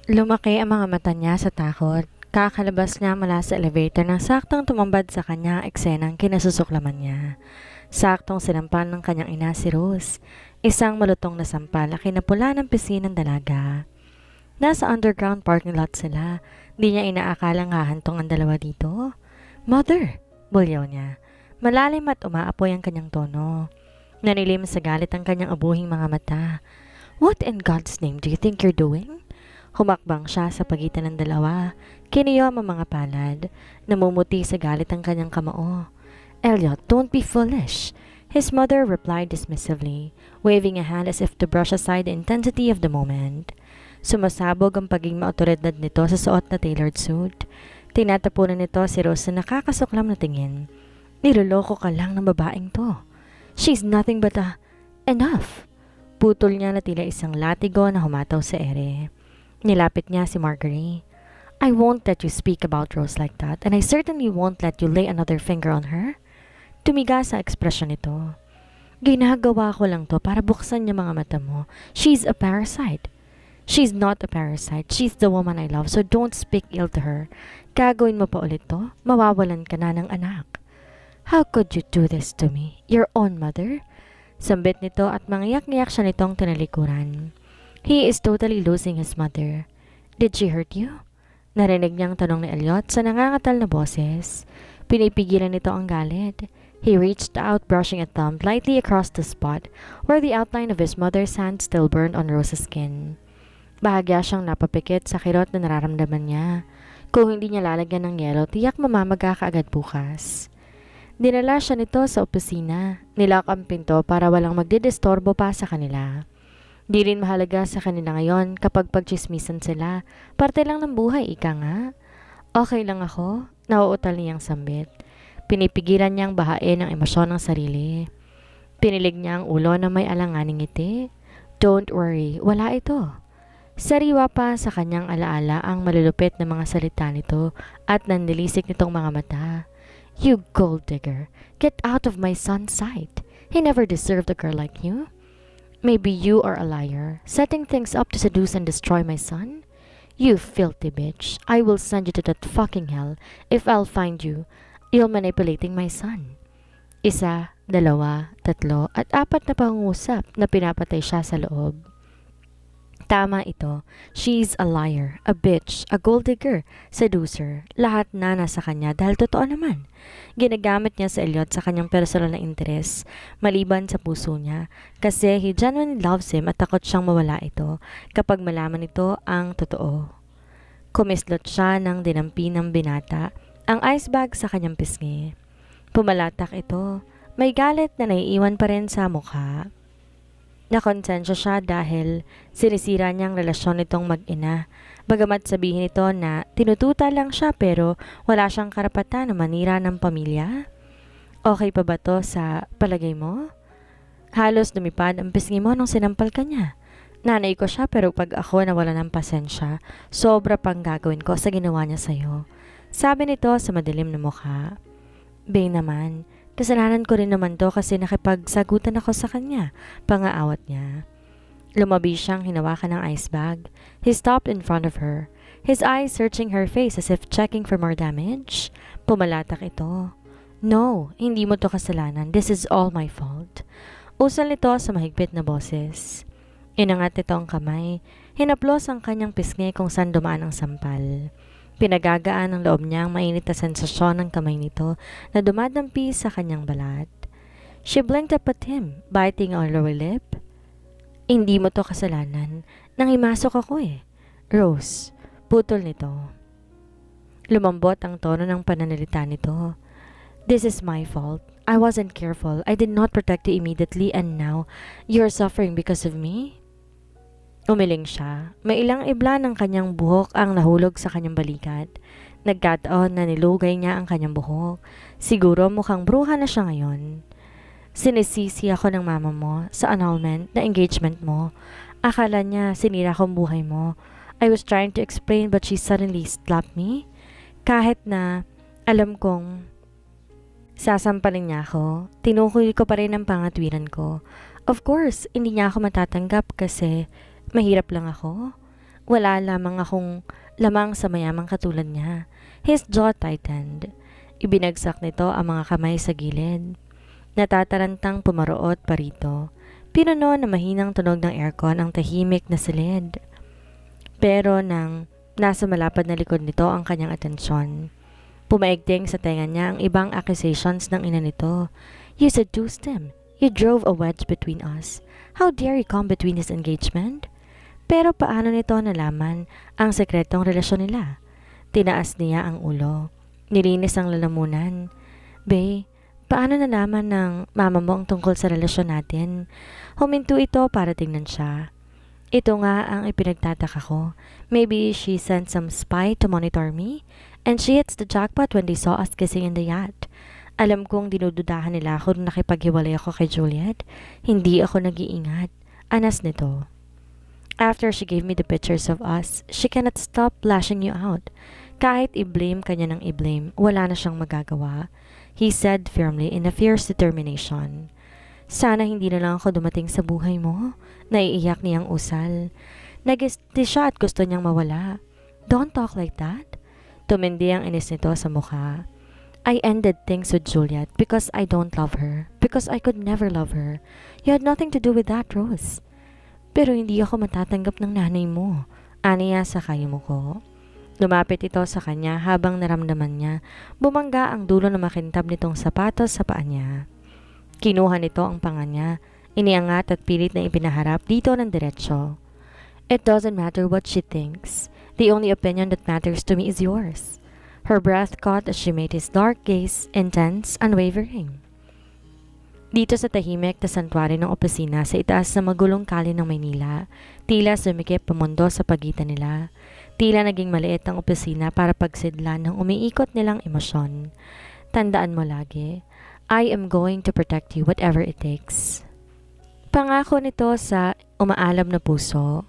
Lumaki ang mga mata niya sa takot. Kakalabas niya mula sa elevator nang saktong tumambad sa kanya ang eksenang kinasusuklaman niya. Saktong sinampal ng kanyang ina si Rose. Isang malutong na sampal na kinapula ng pisngi ng dalaga. Nasa underground parking lot sila. Di niya inaakalang hahantong ang dalawa dito. Mother! Bulyaw niya. Malalim at umaapoy ang kanyang tono. Nanilim sa galit ang kanyang abuhing mga mata. What in God's name do you think you're doing? Humakbang siya sa pagitan ng dalawa. Kiniyom ang mga palad. Namumuti sa galit ang kanyang kamao. Elliot, don't be foolish. His mother replied dismissively, waving a hand as if to brush aside the intensity of the moment. Sumasabog ang pagiging maotoridad nito sa suot na tailored suit. Tinatapunan nito si Rose na nakakasuklam na tingin. Niloloko ka lang ng babaeng to. She's nothing but a... enough. Putol niya na tila isang latigo na humataw sa ere. Nilapit niya si Marguerite. I won't let you speak about Rose like that, and I certainly won't let you lay another finger on her. Tumigas ang ekspresyon nito. Ginagawa ko lang to para buksan niya mga mata mo. She's a parasite. She's not a parasite. She's the woman I love, so don't speak ill to her. Gagawin mo pa ulit to, mawawalan ka na ng anak. How could you do this to me? Your own mother? Sambit nito at mangiyak-ngiyak siya nitong tinalikuran. He is totally losing his mother. Did she hurt you? Narinig niyang tanong ni Elliot sa nangangatal na boses. Pinipigilan nito ang galit. He reached out, brushing a thumb lightly across the spot where the outline of his mother's hand still burned on Rose's skin. Bahagya siyang napapikit sa kirot na nararamdaman niya. Kung hindi niya lalagyan ng yelo, tiyak mamamaga ka agad bukas. Dinala siya nito sa opisina. Nilak ang pinto para walang magdidistorbo pa sa kanila. Di rin mahalaga sa kanila ngayon kapag pagchismisan sila. Parte lang ng buhay, ika nga. Okay lang ako, nauutal niyang sambit. Pinipigilan niyang bahain ang emosyon ng sarili. Pinilig niya ang ulo na may alanganing ngiti. Don't worry, wala ito. Sariwa pa sa kanyang alaala ang malulupit na mga salita nito at nandilisik nitong mga mata. You gold digger, get out of my son's sight. He never deserved a girl like you. Maybe you are a liar, setting things up to seduce and destroy my son? You filthy bitch, I will send you to that fucking hell if I'll find you. You're manipulating my son. Isa, dalawa, tatlo, at apat na pangungusap na pinapatay siya sa loob. Tama ito. She's a liar, a bitch, a gold digger, seducer. Lahat na nasa kanya dahil totoo naman. Ginagamit niya sa Elliot sa kanyang personal na interes, maliban sa puso niya, kasi he genuinely loves him at takot siyang mawala ito kapag malaman nito ang totoo. Kumislot siya ng dinampi ng binata, ang ice bag sa kanyang pisngi. Pumalatak ito. May galit na naiiwan pa rin sa mukha. Nakonsensya siya dahil sinisira niyang relasyon nitong mag-ina. Bagamat sabihin nito na tinututa lang siya pero wala siyang karapatan na manira ng pamilya. Okay pa ba to sa palagay mo? Halos lumipad ang pisngi mo nung sinampal ka niya. Nanay ko siya pero pag ako nawala ng pasensya, sobra pang gagawin ko sa ginawa niya sa'yo. Sabi nito sa madilim na mukha. Bay naman, kasalanan ko rin naman to kasi nakipagsagutan ako sa kanya, pangaawat niya. Lumabi siyang hinawakan ng ice bag. He stopped in front of her, his eyes searching her face as if checking for more damage. Pumalatak ito. No, hindi mo to kasalanan. This is all my fault. Usal nito sa mahigpit na boses. Inangat ito ang kamay. Hinaplos ang kanyang pisngi kung saan dumaan ang sampal. Pinagagaan ng loob niya ang mainit na sensasyon ng kamay nito na dumadampi sa kanyang balat. She blinked up at him, biting on her lower lip. Hindi mo to kasalanan. Nang himasok ako eh. Rose, putol nito. Lumambot ang tono ng pananalita nito. This is my fault. I wasn't careful. I did not protect you immediately and now you're suffering because of me? Umiling siya. May ilang ibla ng kanyang buhok ang nahulog sa kanyang balikat. Nagkataon na nilugay niya ang kanyang buhok. Siguro mukhang bruha na siya ngayon. Sinisisi ako ng mama mo sa annulment na engagement mo. Akala niya sinira kong buhay mo. I was trying to explain but she suddenly slapped me. Kahit na alam kong sasampalin niya ako, tinukoy ko pa rin ang pangatwiran ko. Of course, hindi niya ako matatanggap kasi mahirap lang ako. Wala lamang akong lamang sa mayamang katulad niya. His jaw tightened. Ibinagsak nito ang mga kamay sa gilid. Natatarantang pumaroot pa rito. Pinuno na mahinang tunog ng aircon ang tahimik na silid. Pero nang nasa malapad na likod nito ang kanyang atensyon, pumaigting sa tenga niya ang ibang accusations ng ina nito. You seduced him. You drove a wedge between us. How dare you come between his engagement? Pero paano nito nalaman ang sekretong relasyon nila? Tinaas niya ang ulo. Nilinis ang lalamunan. Bay, paano nalaman ng mama mo ang tungkol sa relasyon natin? Huminto ito para tingnan siya. Ito nga ang ipinagtataka ko. Maybe she sent some spy to monitor me, and she hits the jackpot when they saw us kissing in the yacht. Alam kong dinududahan nila ako nung nakipaghiwalay ako kay Juliet. Hindi ako nag-iingat. Anas nito. After she gave me the pictures of us, she cannot stop lashing you out. Kahit i-blame kanya ng i-blame, wala na siyang magagawa. He said firmly in a fierce determination. Sana hindi na lang ako dumating sa buhay mo. Naiiyak niyang usal. Nagisti siya at gusto niyang mawala. Don't talk like that. Tumindi ang inis nito sa mukha. I ended things with Juliet because I don't love her. Because I could never love her. You had nothing to do with that, Rose. Pero hindi ako matatanggap ng nanay mo. Aniya sa kaymo ko. Lumapit ito sa kanya habang naramdaman niya bumangga ang dulo na makintab nitong sapatos sa paa niya. Kinuha nito ang panga niya, iniangat at pilit na ipinaharap dito ng diretsyo. It doesn't matter what she thinks. The only opinion that matters to me is yours. Her breath caught as she made his dark gaze intense, unwavering. Dito sa tahimik na santuari ng opisina sa itaas na magulong kalye ng Maynila, tila sumikip pamundo sa pagitan nila. Tila naging maliit ang opisina para pagsidlan ng umiikot nilang emosyon. Tandaan mo lagi, I am going to protect you whatever it takes. Pangako nito sa umaalab na puso.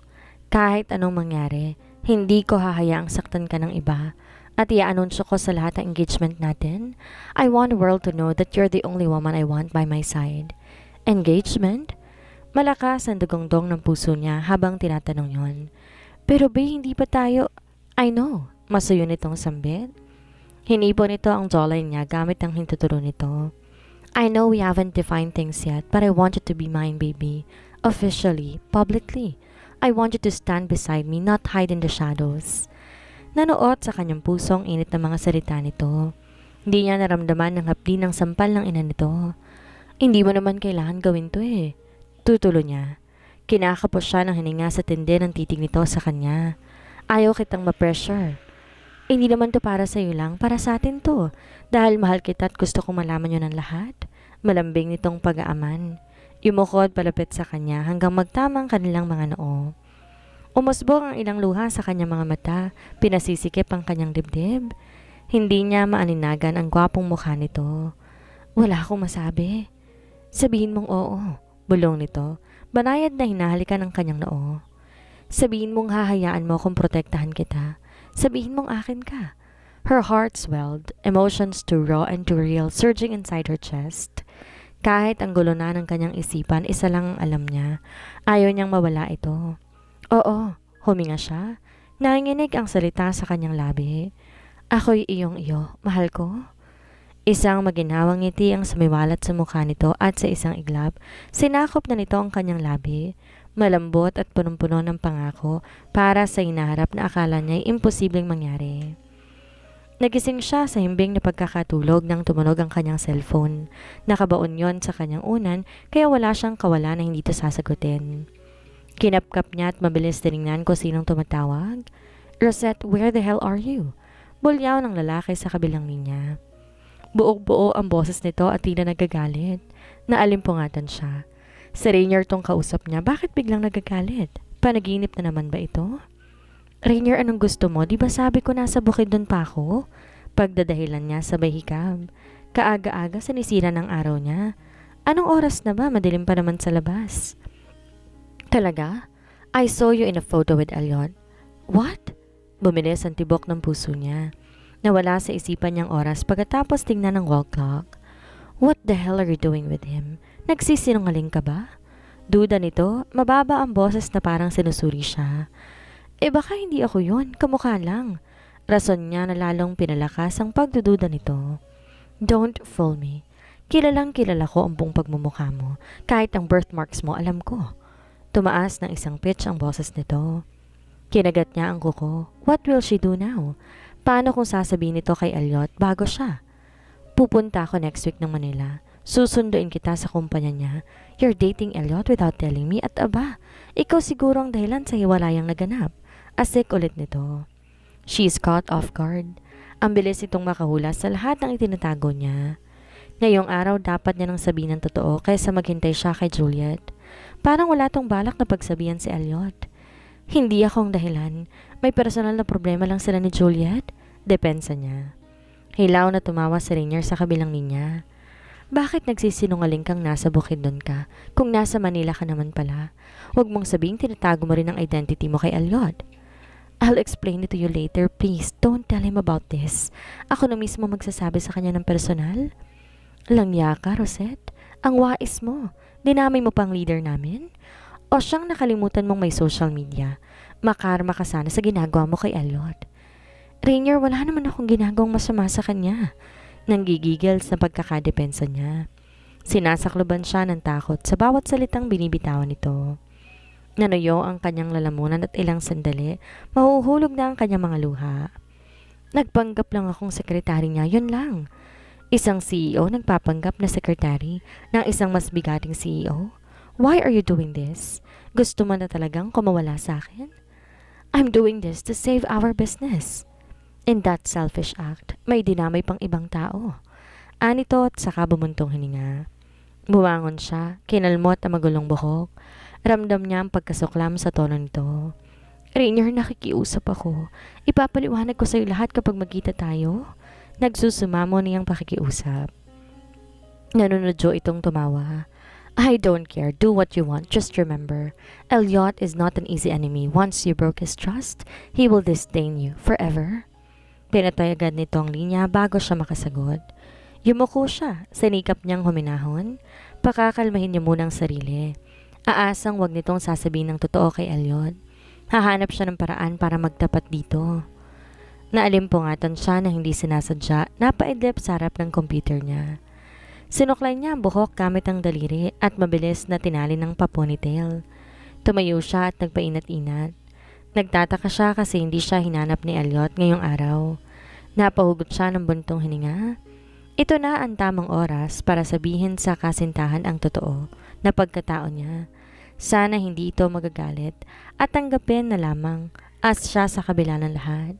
Kahit anong mangyari, hindi ko hahayaang saktan ka ng iba. At i-anunsyo ko sa lahat ng engagement natin. I want the world to know that you're the only woman I want by my side. Engagement? Malakas ang dugong-dong ng puso niya habang tinatanong yon. Pero ba hindi pa tayo? I know, masuyo nitong sambit. Hinipon nito ang jawline niya gamit ang hintuturo nito. I know we haven't defined things yet, but I want you to be mine, baby. Officially, publicly. I want you to stand beside me, not hide in the shadows. Nanuot sa kanyang pusong init ng mga salita nito. Hindi niya naramdaman ng hapdi ng sampal ng ina nito. Hindi mo naman kailangan gawin to eh. Tutulo niya. Kinakapos siya ng hininga sa tindi ng titig nito sa kanya. Ayaw kitang ma-pressure. Hindi naman to para sa iyo lang, para sa atin to. Dahil mahal kita at gusto kong malaman yun ng lahat. Malambing nitong pag-aaman. Yumukod palapit sa kanya hanggang magtamang kanilang mga noo. Umusbong ang ilang luha sa kanyang mga mata, pinasisikip ang kanyang dibdib. Hindi niya maaninagan ang gwapong mukha nito. Wala akong masabi. Sabihin mong oo, bulong nito, banayad na hinahalikan ang kanyang noo. Sabihin mong hahayaan mo kung protektahan kita. Sabihin mong akin ka. Her heart swelled, emotions too raw and too real surging inside her chest. Kahit ang gulo na ng kanyang isipan, isa lang ang alam niya. Ayaw niyang mawala ito. Oo, huminga siya. Nanginginig ang salita sa kanyang labi. Ako'y iyong iyo, mahal ko. Isang maginhawang ngiti ang sumiwalat sa mukha nito at sa isang iglap, sinakop na nito ang kanyang labi. Malambot at punong-puno ng pangako para sa hinaharap na akala niya'y imposibleng mangyari. Nagising siya sa himbing na pagkakatulog nang tumunog ang kanyang cellphone. Nakabaon yon sa kanyang unan kaya wala siyang kawalan na hindi ito sasagutin. Kinapkap niya at mabilis tinignan kung sinong tumatawag. Rosette, where the hell are you? Bulyaw ng lalaki sa kabilang linya. Buog-buo ang boses nito at tila nagagalit. Naalimpungatan siya. Si Rainier tong kausap niya, bakit biglang nagagalit? Panaginip na naman ba ito? Rainier, anong gusto mo? Di ba sabi ko nasa bukid doon pa ako? Pagdadahilan niya sabay hikab. Kaaga-aga sinisira ng araw niya. Anong oras na ba? Madilim pa naman sa labas. Talaga? I saw you in a photo with Elliot. What? Bumilis ang tibok ng puso niya. Nawala sa isipan niyang oras pagkatapos tingnan ng wall clock. What the hell are you doing with him? Nagsisinungaling ka ba? Duda nito, mababa ang boses na parang sinusuri siya. Baka hindi ako yun, kamukha lang. Rason niya na lalong pinalakas ang pagdududa nito. Don't fool me. Kilalang kilala ko ang buong pagmumukha mo. Kahit ang birthmarks mo, alam ko. Tumaas ng isang pitch ang boses nito. Kinagat niya ang kuko. What will she do now? Paano kung sasabihin nito kay Elliot bago siya? Pupunta ako next week ng Manila. Susunduin kita sa kumpanya niya. You're dating Elliot without telling me at aba, ikaw siguro ang dahilan sa hiwalayang naganap. Asik ulit nito. She's caught off guard. Ang bilis itong makahula sa lahat ng itinatago niya. Ngayong araw dapat niya nang sabihin ng totoo kaysa maghintay siya kay Juliet. Parang wala tong balak na pagsabihan si Elliot. Hindi ako ang dahilan. May personal na problema lang sila ni Juliet. Depensa niya. Hilaw na tumawa si Rainier sa kabilang linya. Bakit nagsisinungaling kang nasa Bukidnon ka kung nasa Manila ka naman pala? Huwag mong sabihing tinatago mo rin ang identity mo kay Elliot. I'll explain it to you later. Please, don't tell him about this. Ako na mismo magsasabi sa kanya ng personal. Langya ka, Rosette. Ang wais mo. Dinamay mo pang leader namin? O siyang nakalimutan mong may social media? Makarma ka sana sa ginagawa mo kay Elliot. Rainier, wala naman akong ginagawang masama sa kanya. Nanggigigil sa pagkakadepensa niya. Sinasakloban siya ng takot sa bawat salitang binibitawan nito. Nanuyo ang kanyang lalamunan at ilang sandali, mahuhulog na ang kanyang mga luha. Nagpanggap lang akong sekretary niya, yun lang. Isang CEO nagpapanggap na sekretary ng isang mas bigating CEO? Why are you doing this? Gusto mo na talagang kumawala sa akin? I'm doing this to save our business. In that selfish act, may dinamay pang ibang tao. Anito at saka bumuntong hininga. Bumangon siya, kinalmot ang magulong buhok. Ramdam niya ang pagkasuklam sa tono nito. Rainier, nakikiusap ako. Ipapaliwanag ko sa'yo lahat kapag magkita tayo. Nagsusumamo niyang pakikiusap. Nanunodyo itong tumawa. I don't care. Do what you want. Just remember, Elliot is not an easy enemy. Once you broke his trust, he will disdain you forever. Pinatay agad nito ang linya bago siya makasagot. Yumuko siya. Sinikap niyang huminahon. Pakakalmahin niya muna ang sarili. Aasang wag nitong sasabihin ng totoo kay Elliot. Hahanap siya ng paraan para magtapat dito. Naalimpungatan siya na hindi sinasadya, napaidlip sa harap ng computer niya. Sinuklay niya ang buhok gamit ang daliri at mabilis na tinali ng pa-ponytail. Tumayo siya at nagpainat-inat. Nagtataka siya kasi hindi siya hinanap ni Elliot ngayong araw. Napahugot siya ng buntong hininga. Ito na ang tamang oras para sabihin sa kasintahan ang totoo na pagkatao niya. Sana hindi ito magagalit at tanggapin na lamang as siya sa kabila ng lahat.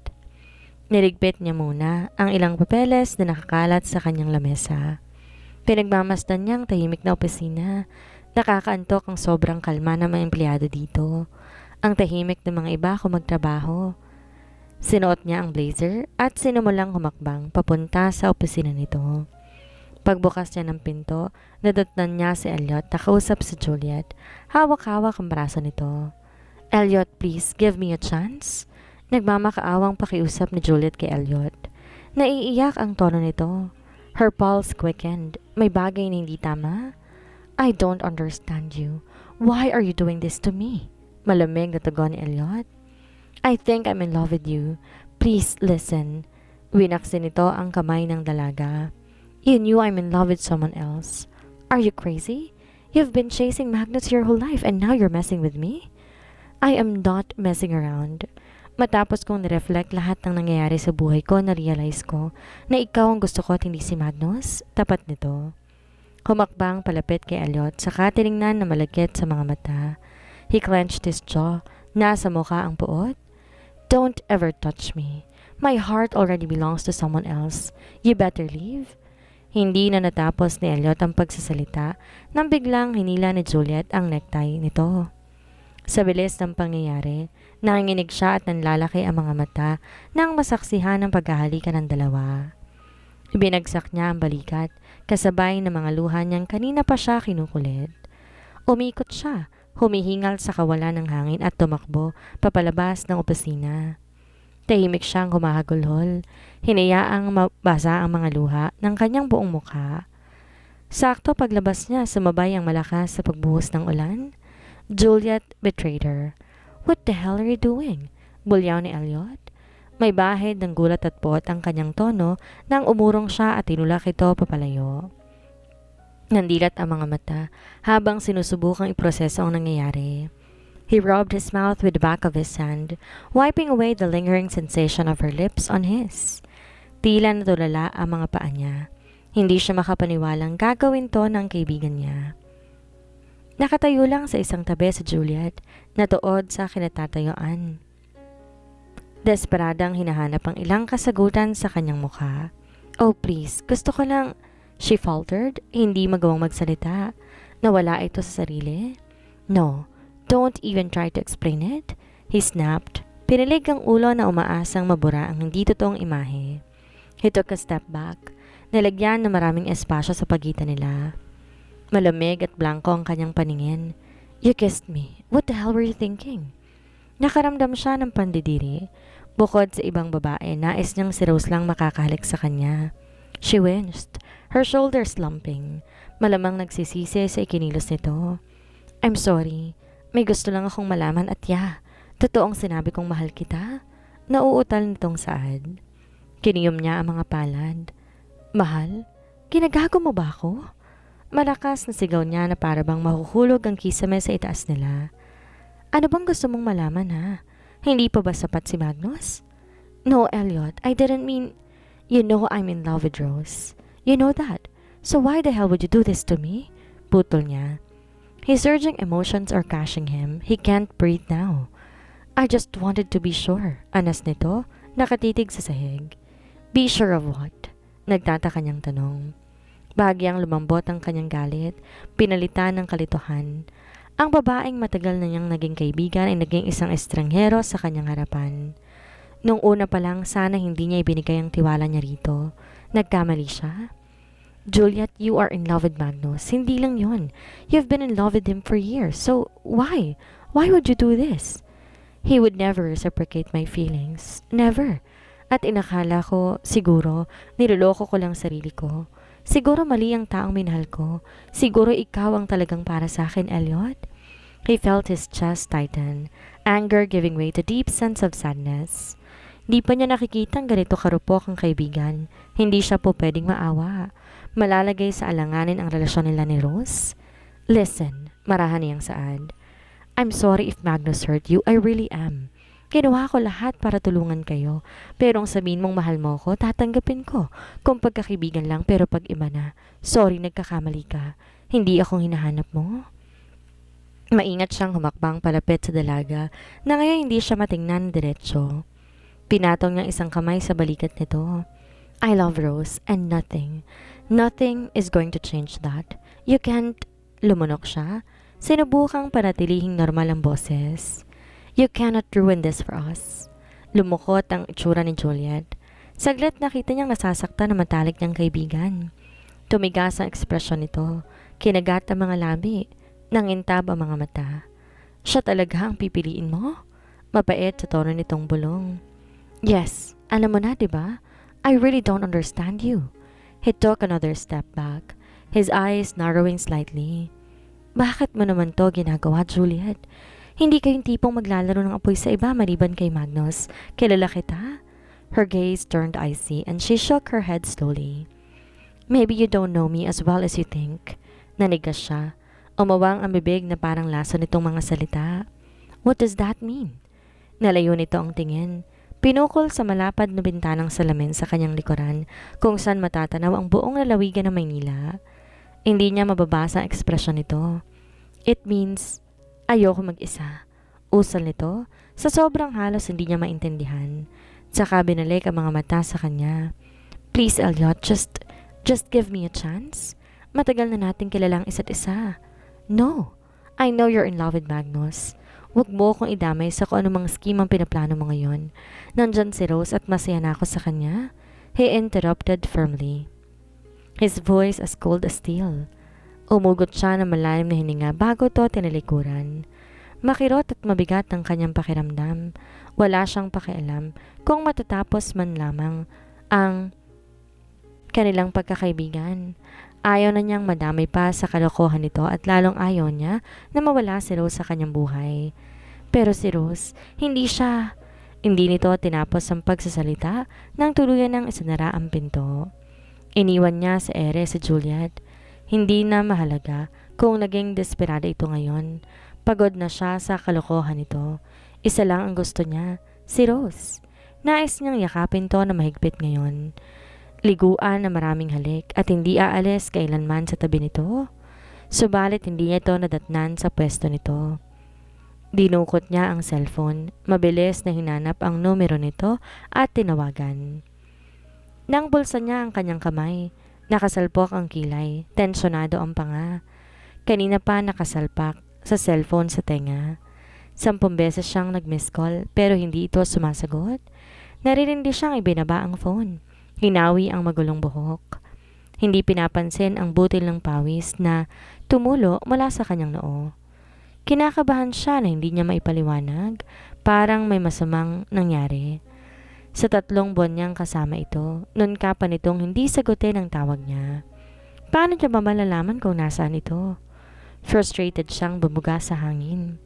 Niligpit niya muna ang ilang papeles na nakakalat sa kanyang lamesa. Pinagmamasdan niya ang tahimik na opisina. Nakakaantok ang sobrang kalma ng mga empleyado dito. Ang tahimik ng mga iba kung magtrabaho. Sinuot niya ang blazer at sinimulang humakbang papunta sa opisina nito. Pagbukas niya ng pinto, nadatnan niya si Elliot na kausap si Juliet. Hawak-hawak ang braso nito. Elliot, please, give me a chance. Nagmamakaawang pakiusap ni Juliet kay Elliot. Naiiyak ang tono nito. Her pulse quickened. May bagay na hindi tama. I don't understand you. Why are you doing this to me? Malamig na tugon ni Elliot. I think I'm in love with you. Please listen. Winaksin nito ang kamay ng dalaga. You knew I'm in love with someone else. Are you crazy? You've been chasing Magnus your whole life and now you're messing with me? I am not messing around. Matapos kong nireflect lahat ng nangyayari sa buhay ko, na-realize ko na ikaw ang gusto ko at hindi si Magnus. Tapat nito. Humakbang palapit kay Elliot, saka tiningnan na malagkit sa mga mata. He clenched his jaw. Nasa mukha ang puot. Don't ever touch me. My heart already belongs to someone else. You better leave. Hindi na natapos ni Elliot ang pagsasalita nang biglang hinila ni Juliet ang necktie nito. Sa bilis ng pangyayari, nanginginig siya at nanlalaki ang mga mata nang masaksihan ang pagkahalikan ng dalawa. Ibinagsak niya ang balikat, kasabay ng mga luha niyang kanina pa siya kinukulit. Umikot siya, humihingal sa kawalan ng hangin at tumakbo papalabas ng opisina. Tahimik siyang humahagulhol, hinayaang mabasa ang mga luha ng kanyang buong mukha. Sakto paglabas niya, sumabay ang malakas sa pagbuhos ng ulan. Juliet betrayed her. What the hell are you doing? Bulyaw ni Elliot. May bahid ng gulat at pot ang kanyang tono nang umurong siya at tinulak ito papalayo. Nandilat ang mga mata habang sinusubukang iproseso ang nangyayari. He rubbed his mouth with the back of his hand, wiping away the lingering sensation of her lips on his. Tila natulala ang mga paa niya. Hindi siya makapaniwalang gagawin to ng kaibigan niya. Nakatayo lang sa isang tabi si Juliet, natuod sa kinatatayuan. Desperadang hinahanap ang ilang kasagutan sa kanyang mukha. Oh please, gusto ko lang... She faltered, hindi magawang magsalita. Nawala ito sa sarili. No, don't even try to explain it. He snapped. Pinilig ang ulo na umaasang mabura ang hindi totoong imahe. He took a step back. Nilagyan na maraming espasyo sa pagitan nila. Malamig at blanco ang kanyang paningin. You kissed me. What the hell were you thinking? Nakaramdam siya ng pandidiri. Bukod sa ibang babae, nais niyang si Rose lang makakahalik sa kanya. She winced, her shoulders slumping. Malamang nagsisisi sa ikinilos nito. I'm sorry. May gusto lang akong malaman at totoong sinabi kong mahal kita. Nauutal nitong saad. Kiniyom niya ang mga palad. Mahal? Ginagago mo ba ako? Malakas na sigaw niya na para bang mahuhulog ang kisame sa itaas nila. Ano bang gusto mong malaman ha? Hindi pa ba sapat si Magnus? No, Elliot, I didn't mean... You know I'm in love with Rose. You know that. So why the hell would you do this to me? Putol niya. His surging emotions are cashing him. He can't breathe now. I just wanted to be sure. Anas nito, nakatitig sa sahig. Be sure of what? Nagtataka niyang tanong. Bahagyang lumambot ang kanyang galit, pinalitan ng kalituhan. Ang babaeng matagal na niyang naging kaibigan ay naging isang estranghero sa kanyang harapan. Nung una pa lang, sana hindi niya ibinigay ang tiwala niya rito. Nagkamali siya. Juliet, you are in love with Magnus. Hindi lang yun. You've been in love with him for years. So, why? Why would you do this? He would never reciprocate my feelings. Never. At inakala ko, siguro, niloloko ko lang sarili ko. Siguro mali ang taong minahal ko. Siguro ikaw ang talagang para sa akin, Elliot. He felt his chest tighten, anger giving way to deep sense of sadness. Di pa niya nakikitang ganito karupok ang kaibigan. Hindi siya po pwedeng maawa. Malalagay sa alanganin ang relasyon nila ni Rose. Listen, marahan niyang saad. I'm sorry if Magnus hurt you. I really am. Ginawa ko lahat para tulungan kayo. Pero ang sabihin mong mahal mo ko, tatanggapin ko. Kung pagkakaibigan lang pero pag iba na, sorry nagkakamali ka. Hindi akong hinahanap mo. Maingat siyang humakbang palapit sa dalaga na ngayon hindi siya matingnan diretsyo. Pinatong niyang isang kamay sa balikat nito. I love Rose and nothing is going to change that. You can't... Lumunok siya. Sinubukang panatilihing normal ang boses. You cannot ruin this for us. Lumukot ang itsura ni Juliet. Saglit nakita niyang nasasaktan na matalik niyang kaibigan. Tumigas ang ekspresyon nito. Kinagat ang mga labi. Nangintab ang mga mata. Siya talaga ang pipiliin mo? Mapait sa tono nitong bulong. Yes, alam mo na, diba? I really don't understand you. He took another step back, his eyes narrowing slightly. Bakit mo naman to ginagawa, Juliet? Hindi kayong tipong maglalaro ng apoy sa iba maliban kay Magnus. Kilala kita? Her gaze turned icy and she shook her head slowly. Maybe you don't know me as well as you think. Nanigas siya. Umawang ang bibig na parang laso nitong mga salita. What does that mean? Nalayo nito ang tingin. Pinukol sa malapad na bintanang salamin sa kanyang likuran kung saan matatanaw ang buong lalawigan ng Maynila. Hindi niya mababasa ang ekspresyon nito. It means, ayoko mag-isa. Usal nito, sa sobrang halos hindi niya maintindihan. Tsaka binalik ang mga mata sa kanya. Please, Elliot, just give me a chance. Matagal na nating kilalang isa't isa. No, I know you're in love with Magnus. Huwag mo akong idamay sa kung anumang scheme ang pinaplano mo ngayon. Nandyan si Rose at masaya na ako sa kanya. He interrupted firmly. His voice as cold as steel. Umugot siya ng malalim na hininga bago to tinalikuran. Makirot at mabigat ang kanyang pakiramdam. Wala siyang pakialam kung matatapos man lamang ang kanilang pagkakaibigan. Ayaw na niyang madamay pa sa kalokohan nito at lalong ayaw niya na mawala si Rose sa kanyang buhay. Pero si Rose, hindi siya... Hindi nito tinapos ang pagsasalita nang tuluyan ng isinara ang pinto. Iniwan niya sa ere si Juliet. Hindi na mahalaga kung naging desperada ito ngayon. Pagod na siya sa kalokohan nito. Isa lang ang gusto niya, si Rose. Nais niyang yakapin to na mahigpit ngayon. Liguan na maraming halik at hindi aalis kailanman sa tabi nito. Subalit hindi niya ito nadatnan sa pwesto nito. Dinukot niya ang cellphone. Mabilis na hinanap ang numero nito at tinawagan. Nang bulsa niya ang kanyang kamay, nakasalpok ang kilay, tensyonado ang panga. Kanina pa nakasalpak sa cellphone sa tenga. 10 beses siyang nag-miss call pero hindi ito sumasagot. Naririndi siyang ibinaba ang phone. Hinawi ang magulong buhok. Hindi pinapansin ang butil ng pawis na tumulo mula sa kanyang noo. Kinakabahan siya na hindi niya maipaliwanag, parang may masamang nangyari. Sa 3 buwan niyang kasama ito, noon ka pa nitong hindi sagutin ang tawag niya. Paano niya ba malalaman kung nasaan ito? Frustrated siyang bumuga sa hangin.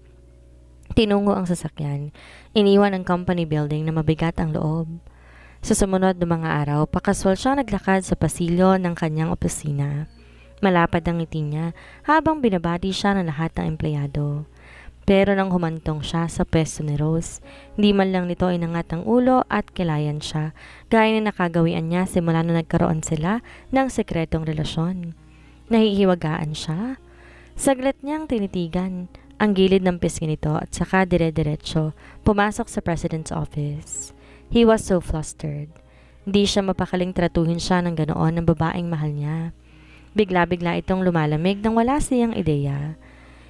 Tinungo ang sasakyan. Iniwan ang company building na mabigat ang loob. Sa sumunod na mga araw, pakaswal siyang naglakad sa pasilyo ng kanyang opisina. Malapad ang ngiti niya habang binabati siya ng lahat ng empleyado. Pero nang humantong siya sa pwesto ni Rose, hindi man lang nito inangat ang ulo at kilayan siya, gaya na nakagawian niya simula nung nagkaroon sila ng sekretong relasyon. Nahihiwagaan siya. Saglit niyang tinitigan ang gilid ng pisngi nito at saka dire-diretso pumasok sa president's office. He was so flustered. Hindi siya mapakaling tratuhin siya ng ganoon ng babaeng mahal niya. Bigla-bigla itong lumalamig nang wala siyang ideya.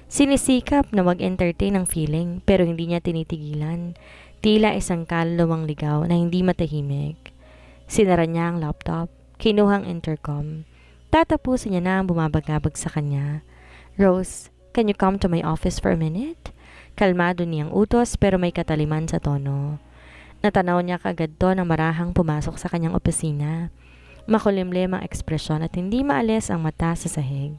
Sinisikap na mag-entertain ng feeling pero hindi niya tinitigilan. Tila isang kaluluwang ligaw na hindi matahimik. Sinara niya ang laptop, kinuha ang intercom. Tatapusin niya na ang bumabagabag sa kanya. Rose, can you come to my office for a minute? Kalmado niyang utos pero may kataliman sa tono. Natanaw niya kaagad to nang marahang pumasok sa kanyang opisina. Makulimlim ang ekspresyon at hindi maalis ang mata sa sahig.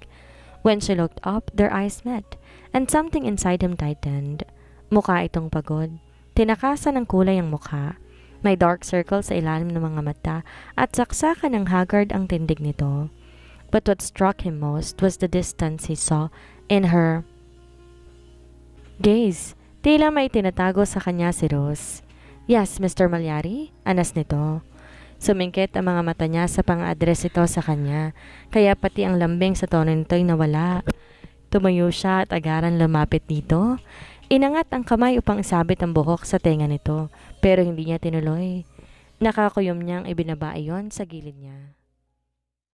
When she looked up, their eyes met, and something inside him tightened. Mukha itong pagod. Tinakasan ng kulay ang mukha. May dark circle sa ilalim ng mga mata at saksakan ng haggard ang tindig nito. But what struck him most was the distance he saw in her gaze. Tila may tinatago sa kanya si Rose. Yes, Mr. Malyari, anas nito. Sumingkit ang mga mata niya sa pang-address ito sa kanya, kaya pati ang lambing sa tono nito'y nawala. Tumayo siya at agaran lumapit dito. Inangat ang kamay upang isabit ang buhok sa tenga nito, pero hindi niya tinuloy. Nakakuyom niyang ibinaba iyon sa gilid niya.